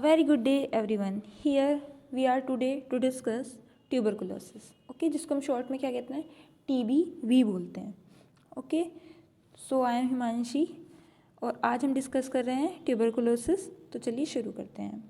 very good day everyone. Here we are today to discuss tuberculosis. Okay, जिसको हम short में क्या कहते हैं, TBV बोलते हैं. Okay, so I am Himanshi और आज हम डिस्कस कर रहे हैं ट्यूबरकुलोसिस. तो चलिए शुरू करते हैं.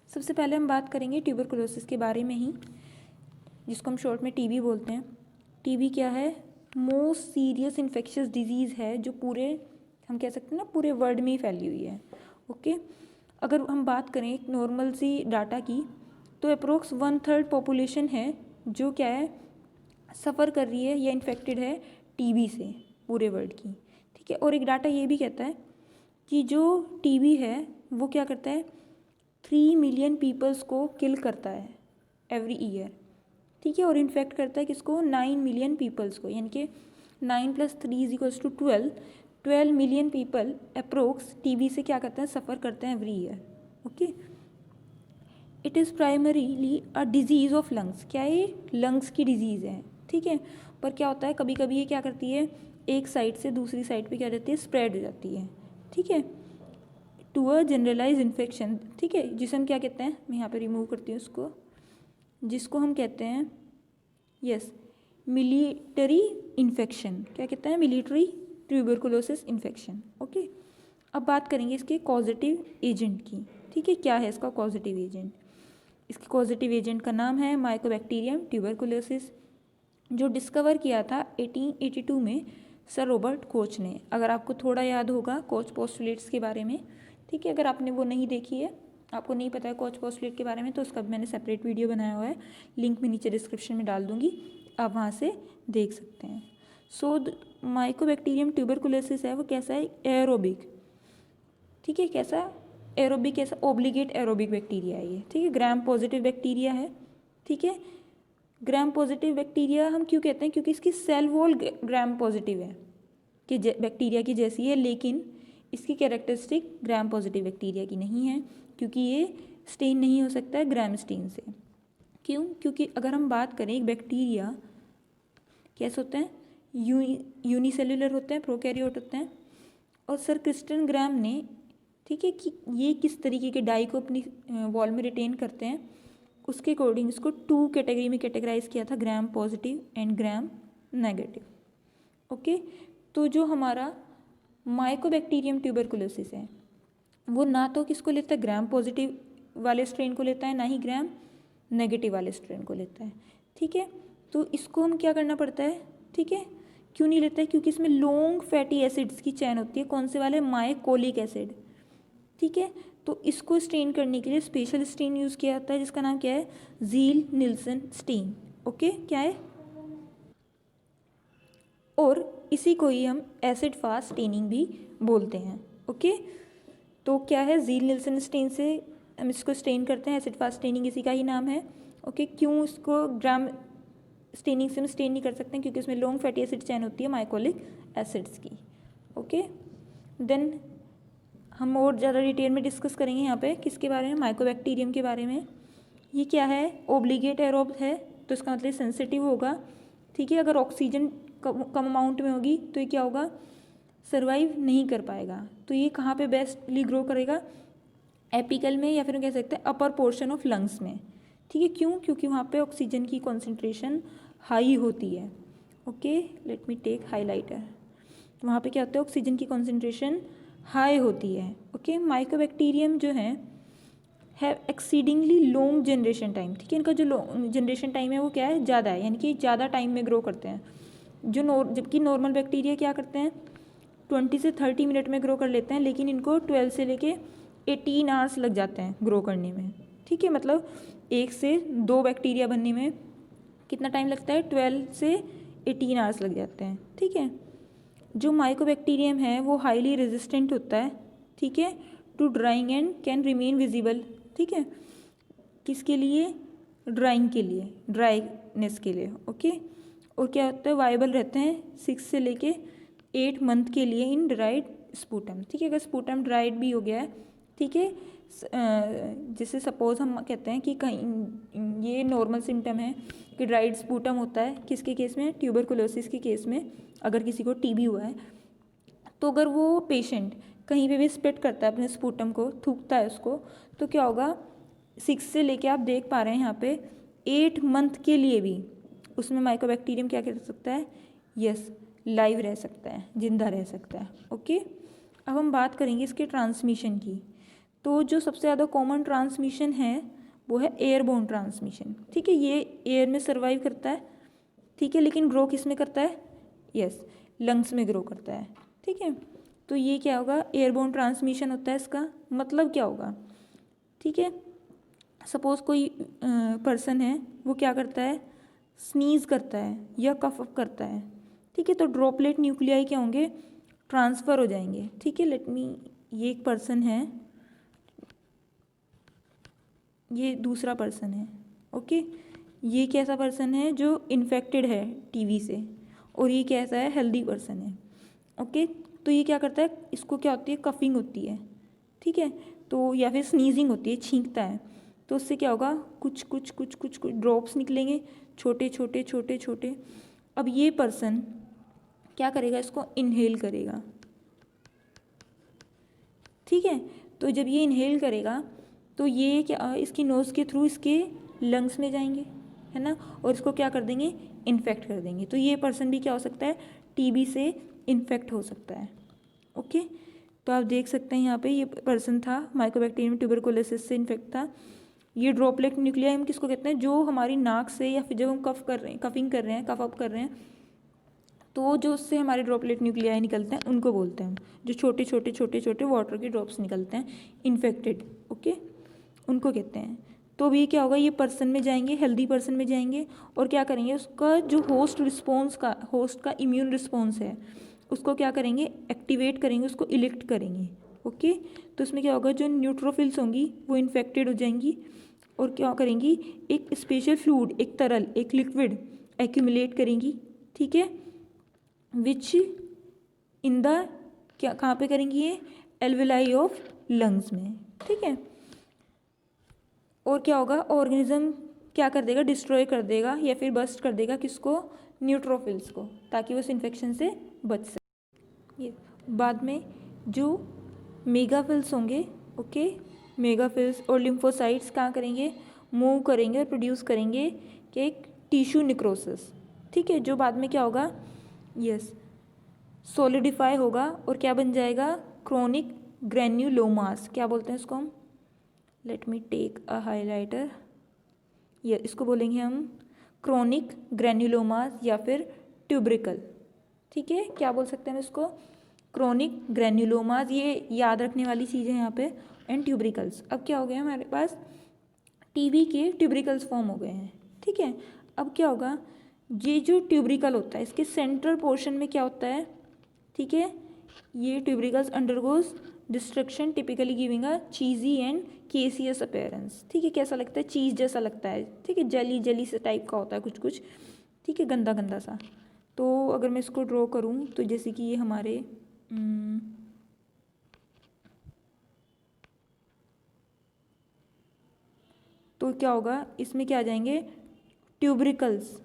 सबसे पहले हम बात करेंगे ट्यूबरकुलोसिस के बारे में ही, जिसको हम शॉर्ट में TB बोलते हैं. TB क्या है? मोस्ट सीरियस इन्फेक्शियस डिजीज़ है जो पूरे, हम कह सकते हैं ना, पूरे वर्ल्ड में ही फैली हुई है. ओके, अगर हम बात करें एक नॉर्मल सी डाटा की, तो अप्रोक्स 1/3 पॉपुलेशन है जो क्या है, सफ़र कर रही है या इन्फेक्टेड है TB से पूरे वर्ल्ड की. ठीक है, और एक डाटा ये भी कहता है कि जो TB है वो क्या करता है, 3 मिलियन पीपल्स को किल करता है एवरी ईयर. ठीक है, और इन्फेक्ट करता है किसको, 9 मिलियन पीपल्स को, यानी कि 9 + 3 = 12 मिलियन पीपल अप्रोक्स TB से क्या करते हैं, सफ़र करते हैं every year. Okay, it is primarily a disease of lungs. क्या ये लंग्स की डिजीज़ है. ठीक है, पर क्या होता है, कभी कभी ये क्या करती है, एक साइड से दूसरी साइड पे क्या रहती है, स्प्रेड हो जाती है. ठीक है, टू अ जनरलाइज इन्फेक्शन. ठीक है, जिसे हम क्या कहते हैं, मैं यहाँ पे रिमूव करती हूँ उसको, जिसको हम कहते हैं मिलिटरी इन्फेक्शन. क्या कहते हैं, मिलिट्री ट्यूबरकुलोसिस इन्फेक्शन. ओके, अब बात करेंगे इसके कॉजेटिव एजेंट की. ठीक है, क्या है इसका कॉजेटिव एजेंट. इसके कॉजेटिव एजेंट का नाम है माइकोबैक्टीरियम ट्यूबरकुलोसिस, जो डिस्कवर किया था 1882 में सर रॉबर्ट कोच ने. अगर आपको थोड़ा याद होगा कोच पोस्टुलेट्स के बारे में. ठीक है, अगर आपने वो नहीं देखी है, आपको नहीं पता है कोच पोस्टुलेट के बारे में, तो उसका भी मैंने सेपरेट वीडियो बनाया हुआ है, लिंक मैं नीचे डिस्क्रिप्शन में डाल दूंगी, आप वहाँ से देख सकते हैं. सो माइकोबैक्टीरियम ट्यूबरकुलोसिस है वो कैसा है, एरोबिक. ठीक है, कैसा एरोबिक, कैसा ओब्लिगेट एरोबिक बैक्टीरिया है ये. ठीक है, ग्राम पॉजिटिव बैक्टीरिया है. ठीक है, ग्राम पॉजिटिव बैक्टीरिया हम क्यों कहते हैं, क्योंकि इसकी सेल वॉल ग्राम पॉजिटिव है कि बैक्टीरिया की जैसी है, लेकिन इसकी कैरेक्टरिस्टिक ग्राम पॉजिटिव बैक्टीरिया की नहीं है, क्योंकि ये स्टेन नहीं हो सकता है ग्राम स्टेन से. क्यों? क्योंकि अगर हम बात करें, एक बैक्टीरिया कैसे होते हैं, यूनिसेल्युलर होते हैं, प्रोकैरियोट होते हैं. और सर क्रिस्टन ग्राम ने, ठीक है, कि ये किस तरीके के डाई को अपनी वॉल में रिटेन करते हैं, उसके अकॉर्डिंग इसको 2 कैटेगरी में कैटेगराइज किया था, gram positive and gram negative. Okay, तो जो हमारा माइकोबैक्टीरियम ट्यूबरकुलोसिस है वो ना तो किसको लेता है, ग्राम पॉजिटिव वाले स्ट्रेन को लेता है, ना ही ग्राम नेगेटिव वाले स्ट्रेन को लेता है. ठीक है, तो इसको हम क्या करना पड़ता है. ठीक है, क्यों नहीं लेता है, क्योंकि इसमें लॉन्ग फैटी एसिड्स की चैन होती है. कौन से वाले, माइकोलिक एसिड. ठीक है, तो इसको स्टेन करने के लिए स्पेशल स्टेन यूज़ किया जाता है, जिसका नाम क्या है, ज़ील निल्सन स्टेन. ओके, क्या है, और इसी को ही हम एसिड फास्ट स्टेनिंग भी बोलते हैं. ओके, तो क्या है, ज़ील निल्सन स्टेन से हम इसको स्टेन करते हैं, एसिड फास्ट स्टेनिंग इसी का ही नाम है. ओके, क्यों इसको ग्राम स्टेनिंग से हम स्टेन नहीं कर सकते हैं, क्योंकि उसमें लॉन्ग फैटी एसिड चैन होती है माइकोलिक एसिड्स की. ओके, देन हम और ज़्यादा डिटेल में डिस्कस करेंगे यहाँ पे किसके बारे में, माइकोबैक्टीरियम के बारे में. ये क्या है, ओब्लिगेट एरोब है, तो इसका मतलब सेंसिटिव होगा. ठीक है, अगर ऑक्सीजन कम अमाउंट में होगी तो ये क्या होगा, सर्वाइव नहीं कर पाएगा. तो ये कहाँ पे बेस्टली ग्रो करेगा, एपिकल में, या फिर हम कह सकते हैं अपर पोर्शन ऑफ लंग्स में. ठीक है, क्यों, क्योंकि वहाँ पे ऑक्सीजन की कॉन्सेंट्रेशन हाई होती है. Okay, let me take highlighter. वहाँ पे क्या होता है, ऑक्सीजन की कॉन्सेंट्रेशन हाई होती है. ओके, माइकोबैक्टीरियम जो है एक्सीडिंगली लॉन्ग जनरेशन टाइम. ठीक है, इनका जो जनरेशन टाइम है वो क्या है, ज़्यादा है, यानी कि ज़्यादा टाइम में ग्रो करते हैं. जबकि नॉर्मल बैक्टीरिया क्या करते हैं, 20 से 30 मिनट में ग्रो कर लेते हैं, लेकिन इनको 12 से लेके 18 आवर्स लग जाते हैं ग्रो करने में. ठीक है, मतलब 1 से 2 बैक्टीरिया बनने में कितना टाइम लगता है, 12 से 18 आवर्स लग जाते हैं. ठीक है, जो माइकोबैक्टीरियम है वो हाईली रेजिस्टेंट होता है. ठीक है, to drawing and can remain visible. ठीक है, किसके लिए, ड्राइंग के लिए, ड्राइनेस के लिए. ओके, और क्या होता है, वाइबल रहते हैं 6 से लेके 8 मंथ के लिए इन ड्राइड स्पूटम. ठीक है, अगर स्पूटम ड्राइड भी हो गया है, ठीक है, जैसे सपोज हम कहते हैं कि कहीं ये नॉर्मल सिम्टम है कि ड्राइड स्पूटम होता है किसके केस में, ट्यूबरकुलोसिस के केस में. अगर किसी को TB हुआ है, तो अगर वो पेशेंट कहीं पे भी स्पिट करता है अपने स्पूटम को, थूकता है उसको, तो क्या होगा 6 से लेके आप देख पा रहे हैं यहाँ पे 8 मंथ के लिए भी उसमें माइकोबैक्टीरियम क्या कर सकता है, यस लाइव रह सकता है, जिंदा रह सकता है। ओके, अब हम बात करेंगे इसके ट्रांसमिशन की। तो जो सबसे ज़्यादा कॉमन ट्रांसमिशन है वो है एयरबोर्न ट्रांसमिशन। ठीक है, ये एयर में सर्वाइव करता है, ठीक है, लेकिन ग्रो किस में करता है, यस लंग्स में ग्रो करता है। ठीक है, तो ये क्या होगा, एयरबोर्न ट्रांसमिशन होता है। इसका मतलब क्या होगा, ठीक है, सपोज़ कोई पर्सन है वो क्या करता है, स्नीज़ करता है या कफ अप करता है, ठीक है, तो ड्रॉपलेट न्यूक्लियाई क्या होंगे, ट्रांसफ़र हो जाएंगे। ठीक है, लेट मी, ये एक पर्सन है, ये दूसरा पर्सन है। ओके, ये कैसा पर्सन है जो इन्फेक्टेड है टीबी से, और ये कैसा है, हेल्दी पर्सन है। ओके, तो ये क्या करता है, इसको क्या होती है, कफिंग होती है, ठीक है, तो या फिर स्नीजिंग होती है, छींकता है, तो उससे क्या होगा, कुछ कुछ कुछ कुछ कुछ ड्रॉप्स निकलेंगे, छोटे छोटे छोटे छोटे। अब ये पर्सन क्या करेगा, इसको इनहेल करेगा। ठीक है, तो जब ये इनहेल करेगा तो ये क्या, इसकी नोज़ के थ्रू इसके लंग्स में जाएंगे, है ना, और इसको क्या कर देंगे, इन्फेक्ट कर देंगे। तो ये पर्सन भी क्या हो सकता है, टीबी से इन्फेक्ट हो सकता है। ओके, तो आप देख सकते हैं यहाँ पे ये पर्सन था माइकोबैक्टीरियम ट्यूबरकुलोसिस से इन्फेक्ट था। ये ड्रॉपलेट न्यूक्लियाई हम किसको कहते हैं, जो हमारी नाक से या फिर जब हम कफ कर रहे हैं, कफिंग कर रहे हैं, कफ अप कर रहे हैं, तो जो उससे हमारे ड्रॉपलेट न्यूक्लियाई निकलते हैं उनको बोलते हैं, जो छोटे छोटे छोटे छोटे वाटर के ड्रॉप्स निकलते हैं इन्फेक्टेड, ओके, उनको कहते हैं। तो भी क्या होगा, ये पर्सन में जाएंगे, हेल्दी पर्सन में जाएंगे, और क्या करेंगे, उसका जो होस्ट का इम्यून रिस्पॉन्स है उसको क्या करेंगे, एक्टिवेट करेंगे, उसको इलेक्ट करेंगे। ओके, तो इसमें क्या होगा, जो न्यूट्रोफिल्स होंगी वो इन्फेक्टेड हो जाएंगी, और क्या करेंगी, एक स्पेशल फ्लूइड, एक तरल, एक लिक्विड एक्यूमुलेट करेंगी। ठीक है, विच इन द, क्या कहाँ पे करेंगी, ये एल्वेलाई ऑफ लंग्स में। ठीक है, और क्या होगा, ऑर्गेनिज्म क्या कर देगा, डिस्ट्रॉय कर देगा या फिर बस्ट कर देगा किसको, न्यूट्रोफिल्स को, ताकि वो इस इन्फेक्शन से बच सके। ये बाद में जो मेगाफिल्स होंगे, ओके, मेगाफिल्स और लिम्फोसाइट्स कहाँ करेंगे, मूव करेंगे और प्रोड्यूस करेंगे कि एक टिश्यू निक्रोसिस। ठीक है, जो बाद में क्या होगा, यस सॉलिडिफाई होगा और क्या बन जाएगा, क्रोनिक ग्रैन्युलोमास। क्या बोलते हैं इसको हम, let me take a highlighter, ये इसको बोलेंगे हम क्रोनिक ग्रैन्युलोमास या फिर ट्यूब्रिकल। ठीक है, क्या बोल सकते हैं इसको, क्रोनिक ग्रैन्युलोमास, ये याद रखने वाली चीज़ है यहाँ पे, एंड ट्यूब्रिकल्स। अब क्या हो गया हमारे पास, टीबी के ट्यूब्रिकल्स फॉर्म हो गए हैं। ठीक है, अब क्या होगा, ये जो ट्यूब्रिकल होता है इसके सेंट्रल पोर्शन में क्या होता है, ठीक है, ये tubercles undergoes destruction typically giving a cheesy and caseous appearance. ठीक है, कैसा लगता है, चीज़ जैसा लगता है, ठीक है, जली जली से टाइप का होता है कुछ कुछ, ठीक है, गंदा गंदा सा। तो अगर मैं इसको ड्रॉ करूँ तो जैसे कि ये हमारे तो क्या होगा, इसमें क्या आ जाएंगे, ट्यूब्रिकल्स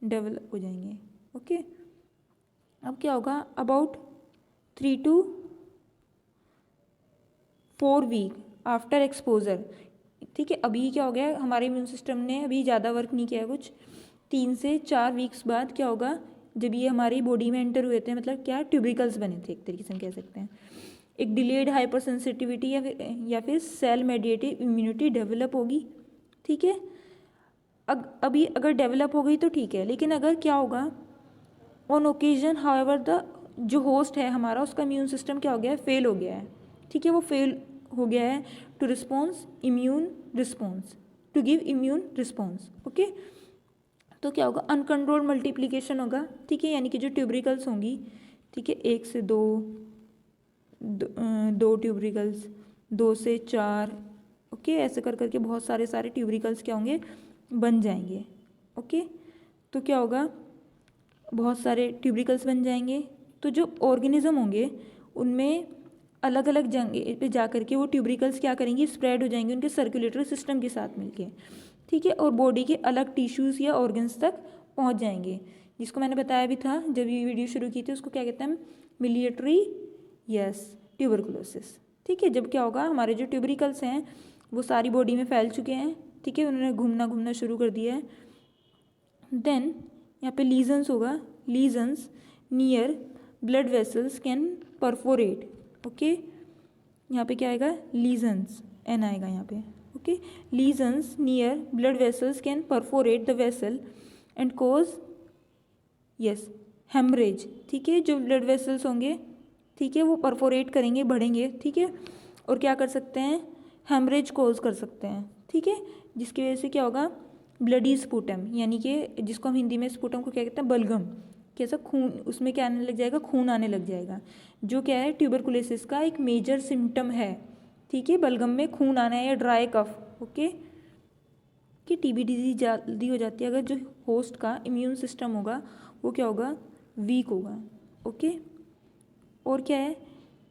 डेवलप हो जाएंगे। ओके, अब क्या होगा, about 3 to 4 week after exposure. ठीक है, अभी क्या हो गया, हमारे इम्यून सिस्टम ने अभी ज़्यादा वर्क नहीं किया है, कुछ 3 से 4 वीक्स बाद क्या होगा, जब ये हमारी बॉडी में एंटर हुए थे, मतलब क्या ट्यूब्रिकल्स बने थे, एक तरीके से हम कह सकते हैं, एक डिलेड हाइपर सेंसिटिविटी या फिर सेल मेडिएटेड इम्यूनिटी डेवलप होगी। ठीक है, अभी अगर डेवलप हो गई तो ठीक है, लेकिन अगर क्या होगा, ऑन ओकेजन हाउएवर द जो होस्ट है हमारा, उसका इम्यून सिस्टम क्या हो गया है, फेल हो गया है। ठीक है, वो फेल हो गया है to response immune response, to give immune response. Okay, तो क्या होगा, अनकंट्रोल्ड मल्टीप्लिकेशन होगा। ठीक है, यानी कि जो ट्यूब्रिकल्स होंगी, ठीक है, 1 से 2, 2 ट्यूब्रिकल्स, 2 से 4, ओके, ऐसे कर करके बहुत सारे सारे ट्यूब्रिकल्स क्या होंगे, बन जाएंगे। ओके, तो क्या होगा, बहुत सारे ट्यूब्रिकल्स बन जाएंगे। तो जो ऑर्गेनिज्म होंगे उनमें अलग अलग जगह पे जा करके वो ट्यूब्रिकल्स क्या करेंगी, स्प्रेड हो जाएंगे उनके सर्कुलेटरी सिस्टम के साथ मिलके। ठीक है, और बॉडी के अलग टिश्यूज़ या ऑर्गन्स तक पहुंच जाएंगे, जिसको मैंने बताया भी था जब ये वीडियो शुरू की थी, उसको क्या कहते हैं हम, मिलिट्री, यस, ट्यूबरकुलोसिस। ठीक है, जब क्या होगा, हमारे जो ट्यूबरिकल्स हैं वो सारी बॉडी में फैल चुके हैं। ठीक है, उन्होंने घूमना शुरू कर दिया है। देन यहाँ पे लीजन्स होगा, lesions near blood vessels can perforate. Okay, यहाँ पे क्या आएगा, लीजन्स, एन आएगा यहाँ पे। Okay, lesions near blood vessels can perforate the vessel and cause, yes, haemorrhage. ठीक है, जो ब्लड वेसल्स होंगे, ठीक है, वो परफोरेट करेंगे, बढ़ेंगे। ठीक है, और क्या कर सकते हैं, हेमरेज कोज कर सकते हैं। ठीक है, जिसकी वजह से क्या होगा, ब्लडी स्पूटम, यानी कि जिसको हम हिंदी में स्पूटम को क्या कहते हैं, बलगम, कैसा खून, उसमें क्या आने लग जाएगा, खून आने लग जाएगा, जो क्या है ट्यूबरकुलोसिस का एक मेजर सिम्टम है। ठीक है, बलगम में खून आना है या ड्राई कफ। ओके, कि टीबी डिजीज जल्दी हो जाती है अगर जो होस्ट का इम्यून सिस्टम होगा वो क्या होगा, वीक होगा। ओके, और क्या है,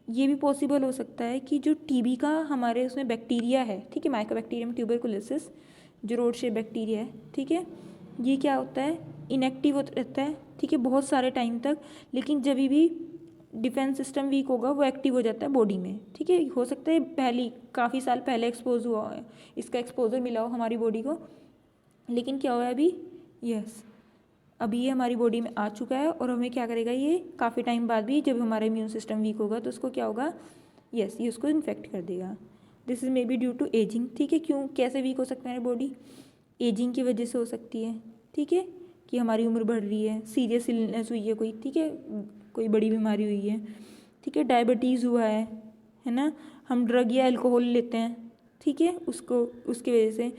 ये भी पॉसिबल हो सकता है कि जो टीबी का हमारे उसमें बैक्टीरिया है, ठीक है, माइकोबैक्टीरियम ट्यूबरकुलोसिस जो रोड शेप बैक्टीरिया है, ठीक है, ये क्या होता है, इनएक्टिव रहता है। ठीक है, बहुत सारे टाइम तक, लेकिन जब भी डिफेंस सिस्टम वीक होगा वो एक्टिव हो जाता है बॉडी में। ठीक है, हो सकता है पहली काफ़ी साल पहले एक्सपोज हुआ है, इसका एक्सपोजर मिला हो हमारी बॉडी को, लेकिन क्या हुआ है अभी, यस, अभी ये हमारी बॉडी में आ चुका है और हमें क्या करेगा, ये काफ़ी टाइम बाद भी जब हमारा इम्यून सिस्टम वीक होगा तो उसको क्या होगा, यस, ये उसको इन्फेक्ट कर देगा। This is may be due to ageing. ठीक है, क्यों, कैसे वीक हो सकता है हमारी बॉडी, एजिंग की वजह से हो सकती है। ठीक है, कि हमारी उम्र बढ़ रही है, सीरियस इलनेस हुई है कोई, ठीक है, कोई बड़ी बीमारी हुई है, ठीक है, डायबिटीज़ हुआ है ना, हम ड्रग या अल्कोहल लेते हैं, ठीक है, उसको उसकी वजह से,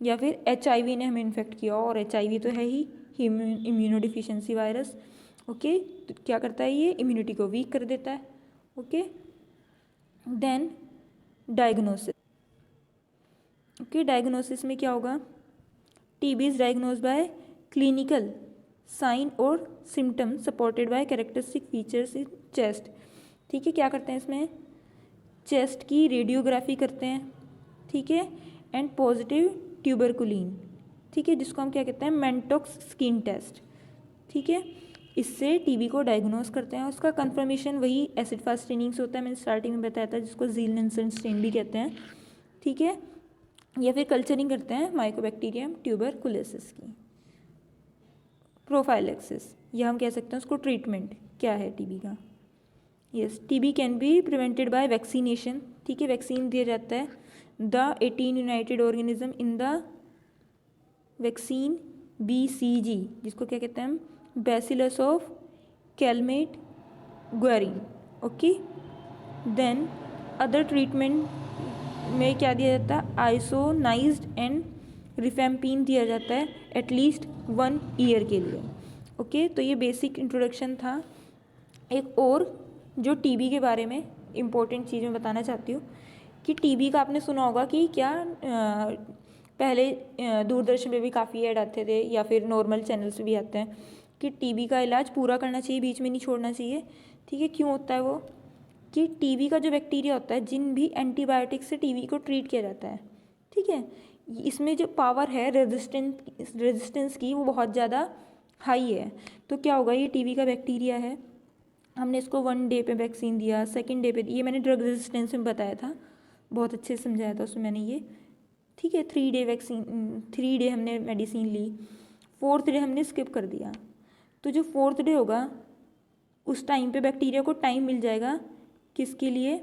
या फिर HIV ने हमें इन्फेक्ट किया हो, और HIV तो है ही इम्यूनो डिफिशिएंसी वायरस। ओके, तो क्या करता है, ये इम्यूनिटी को वीक कर देता है। Okay, then diagnosis. Okay, diagnosis में क्या होगा, TB is diagnosed by clinical sign और symptom supported by characteristic features in chest. ठीक है, क्या करते हैं इसमें, चेस्ट की रेडियोग्राफी करते हैं। ठीक है, एंड पॉजिटिव ट्यूबरकुलिन, ठीक है, जिसको हम क्या कहते हैं, मेंटोक्स स्किन टेस्ट। ठीक है, इससे टीबी को डायग्नोज करते हैं। उसका कंफर्मेशन वही एसिड फास्ट स्टेनिंग से होता है, मैंने स्टार्टिंग में बताया था, जिसको ज़ील-निल्सन स्टेन भी कहते हैं। ठीक है, या फिर कल्चरिंग करते हैं माइकोबैक्टीरियम ट्यूबरकुलोसिस की। प्रोफाइलैक्सिस, या हम कह सकते हैं उसको ट्रीटमेंट क्या है टीबी का, yes, TB can be prevented by vaccination. ठीक है, वैक्सीन दिया जाता है, the 18 united organism in the vaccine BCG, जिसको क्या कहते हैं हम, bacillus of Calmette Guerin. Okay, then other treatment में क्या दिया जाता है, आइसोनाइज्ड एंड रिफेम्पिन दिया जाता है एटलीस्ट 1 ईयर के लिए। ओके, तो ये बेसिक इंट्रोडक्शन था। एक और जो टीबी के बारे में इम्पोर्टेंट चीज़ मैं बताना चाहती हूँ कि टीबी का आपने सुना होगा कि क्या पहले दूरदर्शन पे भी काफ़ी ऐड आते थे या फिर नॉर्मल चैनल्स पे भी आते हैं कि टीबी का इलाज पूरा करना चाहिए, बीच में नहीं छोड़ना चाहिए। ठीक है, क्यों होता है वो, कि टीबी का जो बैक्टीरिया होता है, जिन भी एंटीबायोटिक से टीबी को ट्रीट किया जाता है, ठीक है, इसमें जो पावर है रेजिस्टेंस की वो बहुत ज़्यादा हाई है। तो क्या होगा, ये टीबी का बैक्टीरिया है, हमने इसको 1 डे पे वैक्सीन दिया, 2nd डे पे, ये मैंने ड्रग रेजिस्टेंस में बताया था, बहुत अच्छे से समझाया था उसमें मैंने ये। ठीक है, 3 डे वैक्सीन, 3 डे हमने मेडिसिन ली, 4th डे हमने स्किप कर दिया। तो जो 4th डे होगा उस टाइम पे बैक्टीरिया को टाइम मिल जाएगा किसके लिए,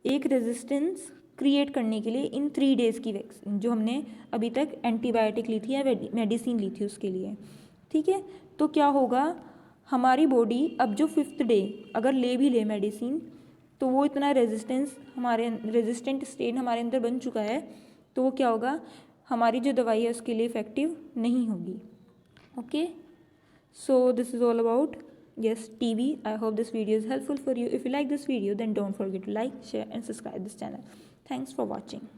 एक रेजिस्टेंस क्रिएट करने के लिए इन 3 डेज़ की वैक्सीन जो हमने अभी तक एंटीबायोटिक ली थी या मेडिसिन ली थी उसके लिए। ठीक है, तो क्या होगा, हमारी बॉडी अब जो 5th डे अगर ले भी ले मेडिसिन तो वो इतना रेजिस्टेंट स्टेट हमारे अंदर बन चुका है, तो वो क्या होगा, हमारी जो दवाई है उसके लिए इफेक्टिव नहीं होगी। Okay, so this is all about, yes, TB. I hope this video is helpful for you. If you like this video, then don't forget to like, share and subscribe this channel. Thanks for watching.